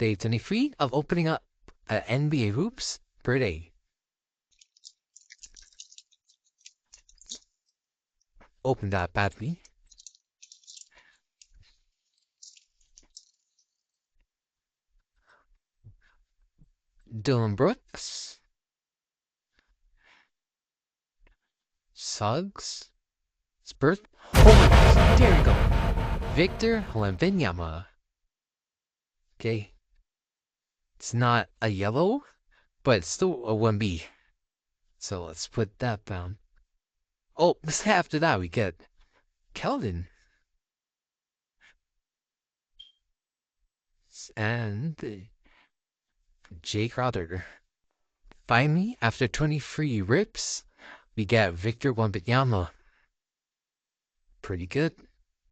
Day 23 of opening up NBA hoops per day. Open that badly. Dylan Brooks. Suggs. Spurs. Oh my gosh, there you go. Victor Wembanyama. Okay. It's not a yellow, but it's still a wemby. So let's put that down. Oh, after that we get Keldon. And Jay Crowder. Finally, after 23 rips, we get Victor Wembanyama. Pretty good.